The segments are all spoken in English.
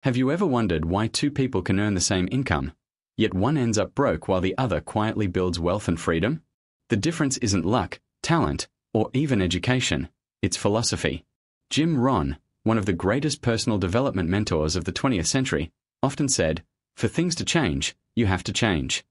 Have you ever wondered why two people can earn the same income, yet one ends up broke while the other quietly builds wealth and freedom? The difference isn't luck, talent, or even education, it's philosophy. Jim Rohn, one of the greatest personal development mentors of the 20th century, often said, "For things to change, you have to change."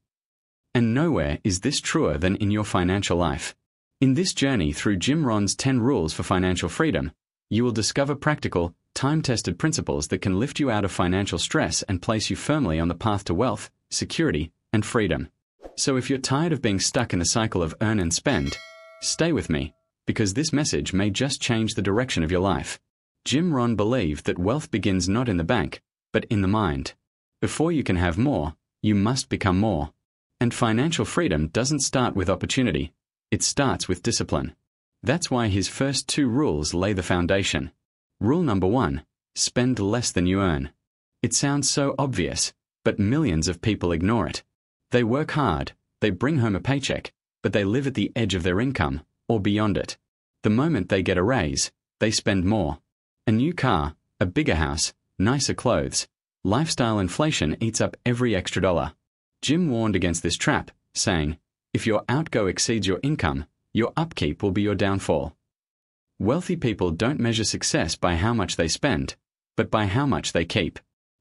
And nowhere is this truer than in your financial life. In this journey through Jim Rohn's 10 rules for financial freedom, you will discover practical, time-tested principles that can lift you out of financial stress and place you firmly on the path to wealth, security, and freedom. So if you're tired of being stuck in the cycle of earn and spend, stay with me, because this message may just change the direction of your life. Jim Rohn believed that wealth begins not in the bank, but in the mind. Before you can have more, you must become more. And financial freedom doesn't start with opportunity, it starts with discipline. That's why his first 2 rules lay the foundation. Rule number 1, spend less than you earn. It sounds so obvious, but millions of people ignore it. They work hard, they bring home a paycheck, but they live at the edge of their income, or beyond it. The moment they get a raise, they spend more. A new car, a bigger house, nicer clothes. Lifestyle inflation eats up every extra dollar. Jim warned against this trap, saying, if your outgo exceeds your income, your upkeep will be your downfall. Wealthy people don't measure success by how much they spend, but by how much they keep.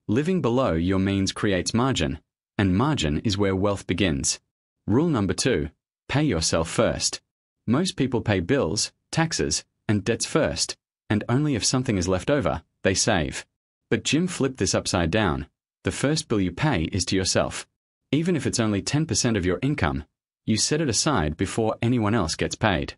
Living below your means creates margin, and margin is where wealth begins. Rule number 2, pay yourself first. Most people pay bills, taxes, and debts first, and only if something is left over, they save. But Jim flipped this upside down. The first bill you pay is to yourself. Even if it's only 10% of your income, you set it aside before anyone else gets paid.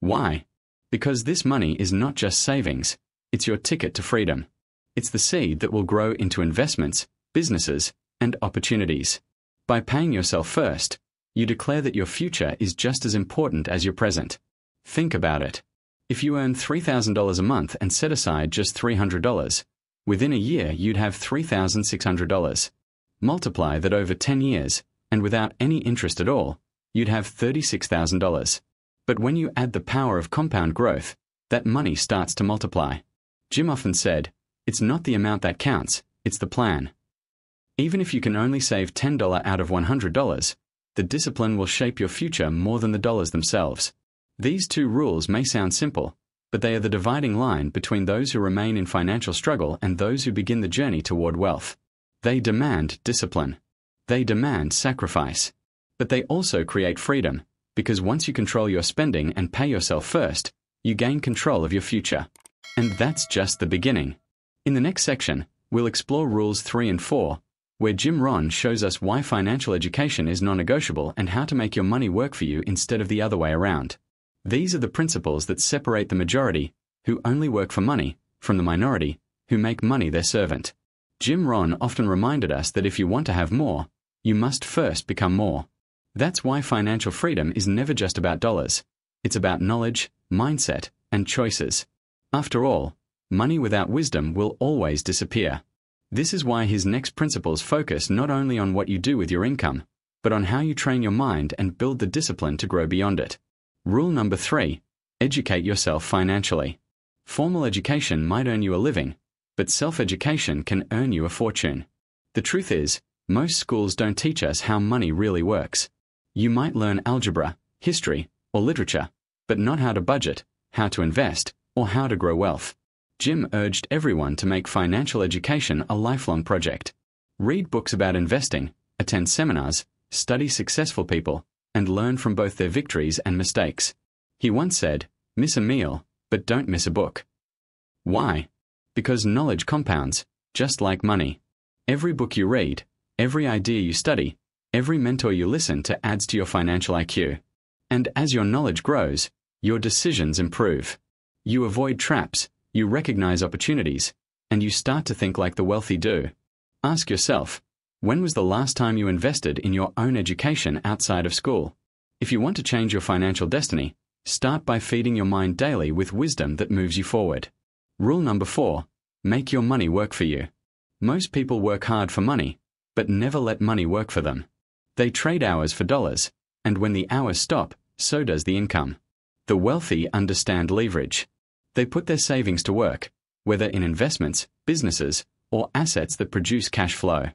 Why? Because this money is not just savings, it's your ticket to freedom. It's the seed that will grow into investments, businesses, and opportunities. By paying yourself first, you declare that your future is just as important as your present. Think about it. If you earn $3,000 a month and set aside just $300, within a year you'd have $3,600. Multiply that over 10 years, and without any interest at all, you'd have $36,000. But when you add the power of compound growth, that money starts to multiply. Jim often said, it's not the amount that counts, it's the plan. Even if you can only save $10 out of $100, the discipline will shape your future more than the dollars themselves. These 2 rules may sound simple, but they are the dividing line between those who remain in financial struggle and those who begin the journey toward wealth. They demand discipline. They demand sacrifice. But they also create freedom, because once you control your spending and pay yourself first, you gain control of your future. And that's just the beginning. In the next section, we'll explore rules 3 and 4, where Jim Rohn shows us why financial education is non-negotiable and how to make your money work for you instead of the other way around. These are the principles that separate the majority, who only work for money, from the minority, who make money their servant. Jim Rohn often reminded us that if you want to have more, you must first become more. That's why financial freedom is never just about dollars. It's about knowledge, mindset, and choices. After all, money without wisdom will always disappear. This is why his next principles focus not only on what you do with your income, but on how you train your mind and build the discipline to grow beyond it. Rule number 3, educate yourself financially. Formal education might earn you a living, but self-education can earn you a fortune. The truth is, most schools don't teach us how money really works. You might learn algebra, history, or literature, but not how to budget, how to invest, or how to grow wealth. Jim urged everyone to make financial education a lifelong project. Read books about investing, attend seminars, study successful people, and learn from both their victories and mistakes. He once said, miss a meal, but don't miss a book. Why? Because knowledge compounds, just like money. Every book you read, every idea you study, every mentor you listen to adds to your financial IQ. And as your knowledge grows, your decisions improve. You avoid traps, you recognize opportunities, and you start to think like the wealthy do. Ask yourself, when was the last time you invested in your own education outside of school? If you want to change your financial destiny, start by feeding your mind daily with wisdom that moves you forward. Rule number 4, make your money work for you. Most people work hard for money, but never let money work for them. They trade hours for dollars, and when the hours stop, so does the income. The wealthy understand leverage. They put their savings to work, whether in investments, businesses, or assets that produce cash flow.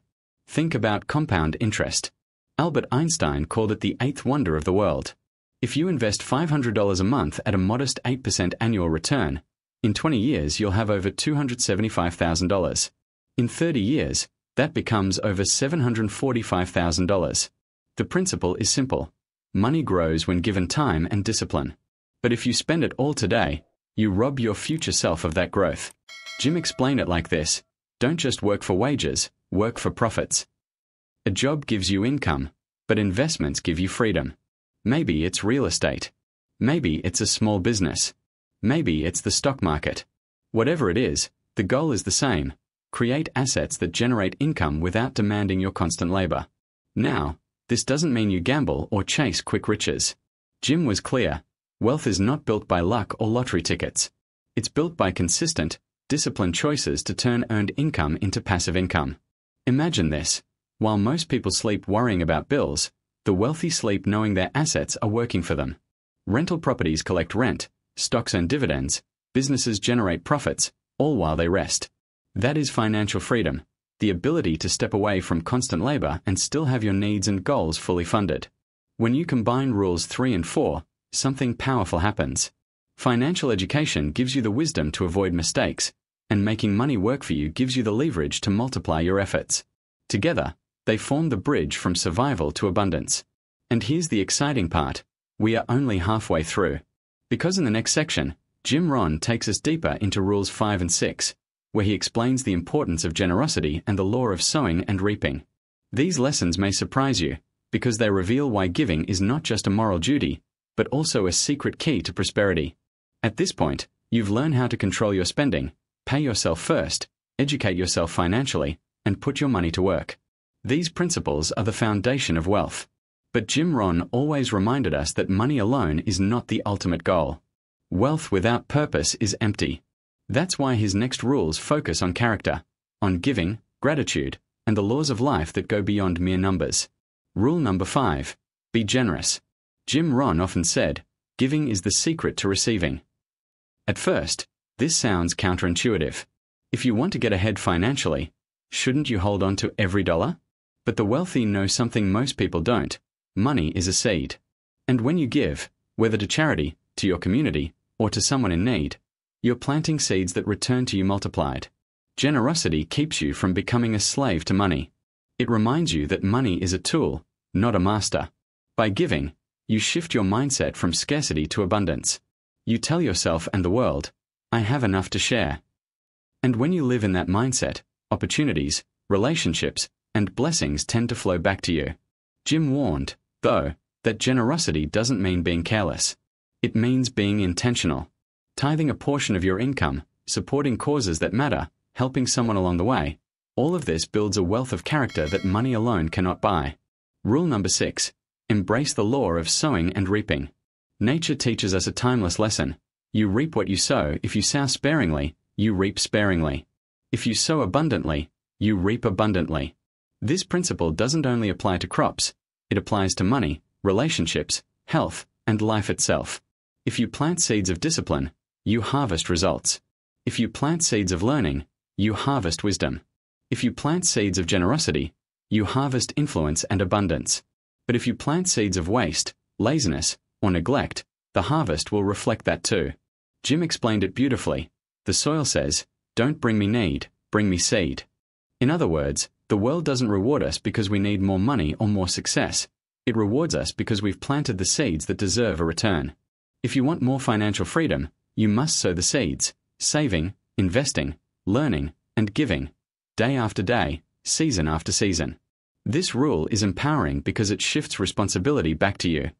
Think about compound interest. Albert Einstein called it the eighth wonder of the world. If you invest $500 a month at a modest 8% annual return, in 20 years you'll have over $275,000. In 30 years, that becomes over $745,000. The principle is simple. Money grows when given time and discipline. But if you spend it all today, you rob your future self of that growth. Jim explained it like this: don't just work for wages, work for profits. A job gives you income, but investments give you freedom. Maybe it's real estate. Maybe it's a small business. Maybe it's the stock market. Whatever it is, the goal is the same: create assets that generate income without demanding your constant labor. Now, this doesn't mean you gamble or chase quick riches. Jim was clear: wealth is not built by luck or lottery tickets. It's built by consistent, disciplined choices to turn earned income into passive income. Imagine this: while most people sleep worrying about bills, the wealthy sleep knowing their assets are working for them. Rental properties collect rent, stocks earn dividends, businesses generate profits, all while they rest. That is financial freedom, the ability to step away from constant labor and still have your needs and goals fully funded. When you combine rules 3 and 4, something powerful happens. Financial education gives you the wisdom to avoid mistakes, and making money work for you gives you the leverage to multiply your efforts. Together, they form the bridge from survival to abundance. And here's the exciting part: we are only halfway through. Because in the next section, Jim Rohn takes us deeper into rules 5 and 6, where he explains the importance of generosity and the law of sowing and reaping. These lessons may surprise you, because they reveal why giving is not just a moral duty, but also a secret key to prosperity. At this point, you've learned how to control your spending, pay yourself first, educate yourself financially, and put your money to work. These principles are the foundation of wealth. But Jim Rohn always reminded us that money alone is not the ultimate goal. Wealth without purpose is empty. That's why his next rules focus on character, on giving, gratitude, and the laws of life that go beyond mere numbers. Rule number 5: be generous. Jim Rohn often said, giving is the secret to receiving. At first, this sounds counterintuitive. If you want to get ahead financially, shouldn't you hold on to every dollar? But the wealthy know something most people don't: money is a seed. And when you give, whether to charity, to your community, or to someone in need, you're planting seeds that return to you multiplied. Generosity keeps you from becoming a slave to money. It reminds you that money is a tool, not a master. By giving, you shift your mindset from scarcity to abundance. You tell yourself and the world, I have enough to share. And when you live in that mindset, opportunities, relationships, and blessings tend to flow back to you. Jim warned, though, that generosity doesn't mean being careless. It means being intentional. Tithing a portion of your income, supporting causes that matter, helping someone along the way, all of this builds a wealth of character that money alone cannot buy. Rule number 6: embrace the law of sowing and reaping. Nature teaches us a timeless lesson. You reap what you sow. If you sow sparingly, you reap sparingly. If you sow abundantly, you reap abundantly. This principle doesn't only apply to crops, it applies to money, relationships, health, and life itself. If you plant seeds of discipline, you harvest results. If you plant seeds of learning, you harvest wisdom. If you plant seeds of generosity, you harvest influence and abundance. But if you plant seeds of waste, laziness, or neglect, the harvest will reflect that too. Jim explained it beautifully. The soil says, don't bring me need, bring me seed. In other words, the world doesn't reward us because we need more money or more success. It rewards us because we've planted the seeds that deserve a return. If you want more financial freedom, you must sow the seeds, saving, investing, learning, and giving, day after day, season after season. This rule is empowering because it shifts responsibility back to you.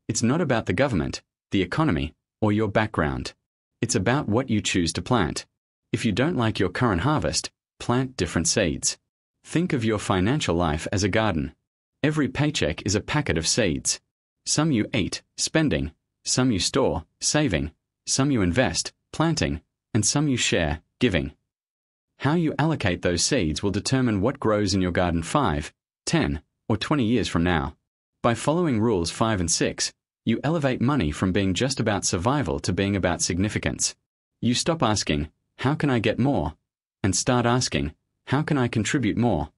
It's not about the government, the economy, or your background. It's about what you choose to plant. If you don't like your current harvest, plant different seeds. Think of your financial life as a garden. Every paycheck is a packet of seeds. Some you eat, spending, some you store, saving, some you invest, planting, and some you share, giving. How you allocate those seeds will determine what grows in your garden 5, 10, or 20 years from now. By following rules 5 and 6, you elevate money from being just about survival to being about significance. You stop asking, how can I get more? And start asking, How can I contribute more?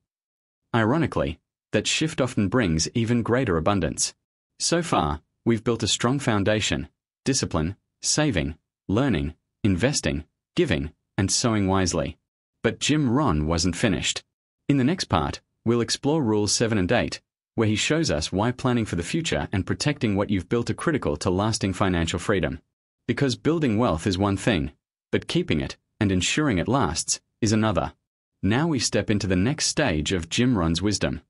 Ironically, that shift often brings even greater abundance. So far, we've built a strong foundation: discipline, saving, learning, investing, giving, and sowing wisely. But Jim Rohn wasn't finished. In the next part, we'll explore Rules 7 and 8, where he shows us why planning for the future and protecting what you've built are critical to lasting financial freedom. Because building wealth is one thing, but keeping it and ensuring it lasts is another. Now we step into the next stage of Jim Rohn's wisdom.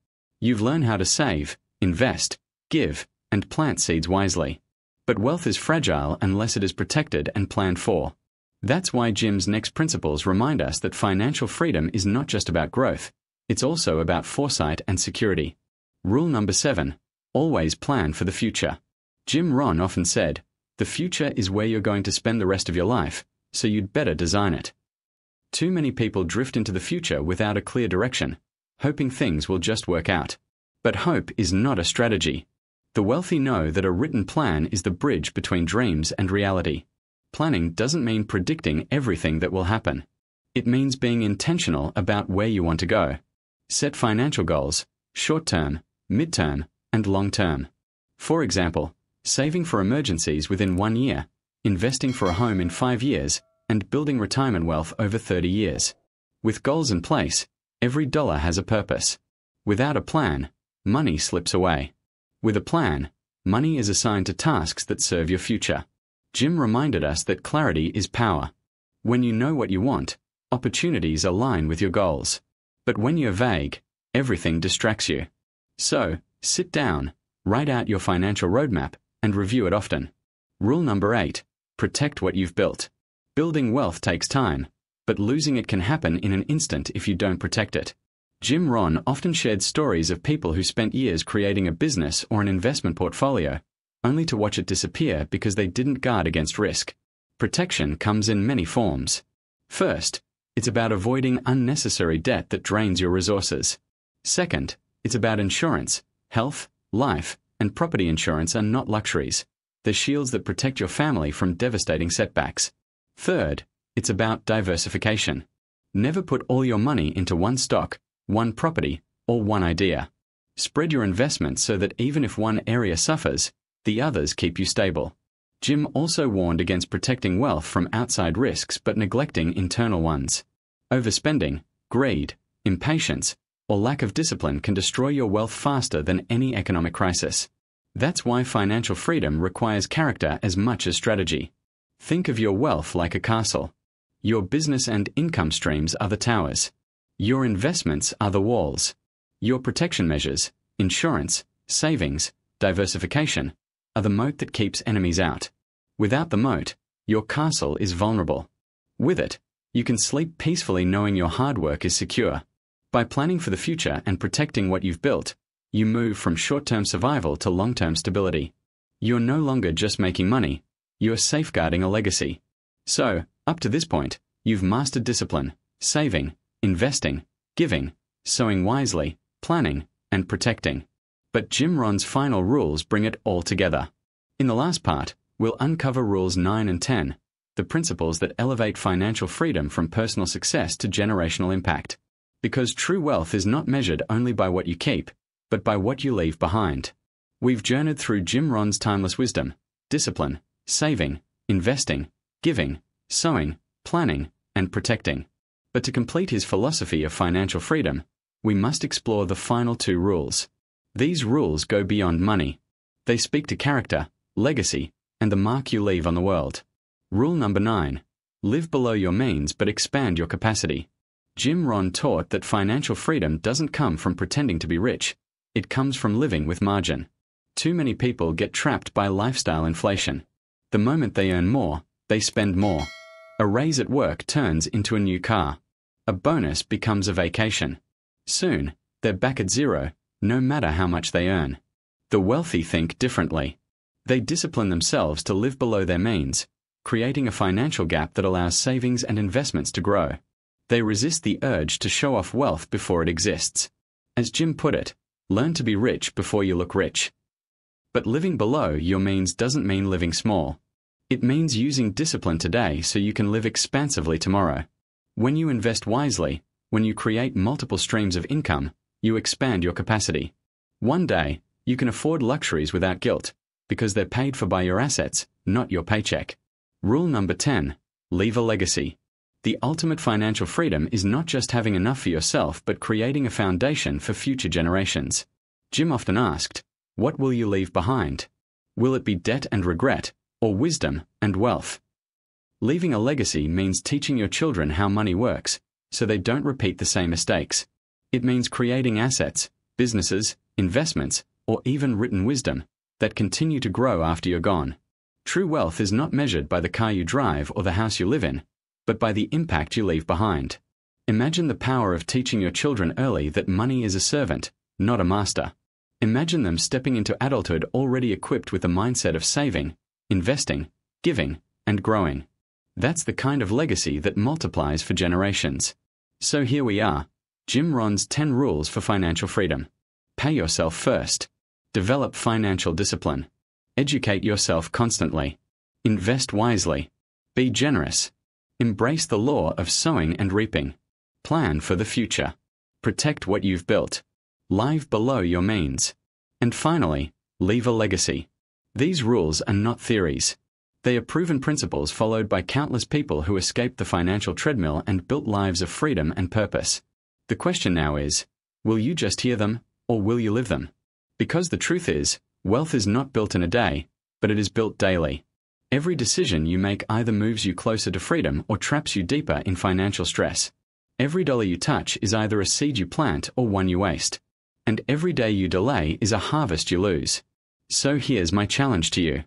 You've learned how to save, invest, give, and plant seeds wisely. But wealth is fragile unless it is protected and planned for. That's why Jim's next principles remind us that financial freedom is not just about growth, it's also about foresight and security. Rule number 7, always plan for the future. Jim Rohn often said, "The future is where you're going to spend the rest of your life, so you'd better design it." Too many people drift into the future without a clear direction, hoping things will just work out. But hope is not a strategy. The wealthy know that a written plan is the bridge between dreams and reality. Planning doesn't mean predicting everything that will happen. It means being intentional about where you want to go. Set financial goals, short-term, mid-term, and long-term. For example, saving for emergencies within 1 year, investing for a home in 5 years, and building retirement wealth over 30 years. With goals in place, every dollar has a purpose. Without a plan, money slips away. With a plan, money is assigned to tasks that serve your future. Jim reminded us that clarity is power. When you know what you want, opportunities align with your goals. But when you're vague, everything distracts you. So, sit down, write out your financial roadmap, and review it often. Rule number 8, protect what you've built. Building wealth takes time, but losing it can happen in an instant if you don't protect it. Jim Rohn often shared stories of people who spent years creating a business or an investment portfolio, only to watch it disappear because they didn't guard against risk. Protection comes in many forms. First, it's about avoiding unnecessary debt that drains your resources. Second, it's about insurance. Health, life, and property insurance are not luxuries. They're shields that protect your family from devastating setbacks. Third, it's about diversification. Never put all your money into one stock, one property, or one idea. Spread your investments so that even if one area suffers, the others keep you stable. Jim also warned against protecting wealth from outside risks but neglecting internal ones. Overspending, greed, impatience, or lack of discipline can destroy your wealth faster than any economic crisis. That's why financial freedom requires character as much as strategy. Think of your wealth like a castle. Your business and income streams are the towers. Your investments are the walls. Your protection measures, insurance, savings, diversification, are the moat that keeps enemies out. Without the moat, your castle is vulnerable. With it, you can sleep peacefully knowing your hard work is secure. By planning for the future and protecting what you've built, you move from short-term survival to long-term stability. You're no longer just making money, you're safeguarding a legacy. So, up to this point, you've mastered discipline, saving, investing, giving, sowing wisely, planning, and protecting. But Jim Rohn's final rules bring it all together. In the last part, we'll uncover Rules 9 and 10, the principles that elevate financial freedom from personal success to generational impact. Because true wealth is not measured only by what you keep, but by what you leave behind. We've journeyed through Jim Rohn's timeless wisdom, discipline, saving, investing, giving, sowing, planning, and protecting. But to complete his philosophy of financial freedom, we must explore the final 2 rules. These rules go beyond money. They speak to character, legacy, and the mark you leave on the world. Rule number 9. Live below your means but expand your capacity. Jim Rohn taught that financial freedom doesn't come from pretending to be rich. It comes from living with margin. Too many people get trapped by lifestyle inflation. The moment they earn more, they spend more. A raise at work turns into a new car. A bonus becomes a vacation. Soon, they're back at zero, no matter how much they earn. The wealthy think differently. They discipline themselves to live below their means, creating a financial gap that allows savings and investments to grow. They resist the urge to show off wealth before it exists. As Jim put it, learn to be rich before you look rich. But living below your means doesn't mean living small. It means using discipline today so you can live expansively tomorrow. When you invest wisely, When you create multiple streams of income, you expand your capacity. One day, you can afford luxuries without guilt, because they're paid for by your assets, not your paycheck. Rule number 10. Leave a legacy. The ultimate financial freedom is not just having enough for yourself but creating a foundation for future generations. Jim often asked, "What will you leave behind? Will it be debt and regret, or wisdom and wealth?" Leaving a legacy means teaching your children how money works, so they don't repeat the same mistakes. It means creating assets, businesses, investments, or even written wisdom that continue to grow after you're gone. True wealth is not measured by the car you drive or the house you live in, but by the impact you leave behind. Imagine the power of teaching your children early that money is a servant, not a master. Imagine them stepping into adulthood already equipped with the mindset of saving, investing, giving, and growing. That's the kind of legacy that multiplies for generations. So here we are, Jim Rohn's 10 rules for financial freedom. Pay yourself first. Develop financial discipline. Educate yourself constantly. Invest wisely. Be generous. Embrace the law of sowing and reaping. Plan for the future. Protect what you've built. Live below your means. And finally, leave a legacy. These rules are not theories. They are proven principles followed by countless people who escaped the financial treadmill and built lives of freedom and purpose. The question now is, will you just hear them, or will you live them? Because the truth is, wealth is not built in a day, but it is built daily. Every decision you make either moves you closer to freedom or traps you deeper in financial stress. Every dollar you touch is either a seed you plant or one you waste. And every day you delay is a harvest you lose. So here's my challenge to you.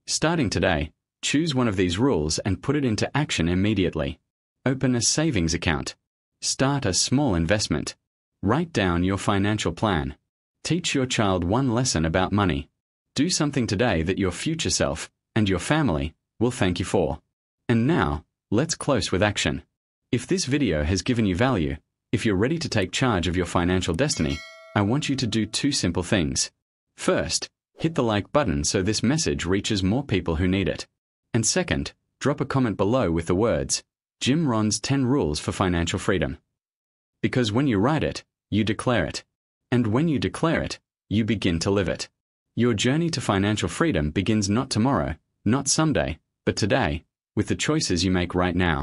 Starting today, choose one of these rules and put it into action immediately. Open a savings account. Start a small investment. Write down your financial plan. Teach your child one lesson about money. Do something today that your future self and your family will thank you for. And now, let's close with action. If this video has given you value, if you're ready to take charge of your financial destiny, I want you to do 2 simple things. First, hit the like button so this message reaches more people who need it. And second, drop a comment below with the words, Jim Rohn's 10 Rules for Financial Freedom. Because when you write it, you declare it. And when you declare it, you begin to live it. Your journey to financial freedom begins not tomorrow, not someday, but today, with the choices you make right now.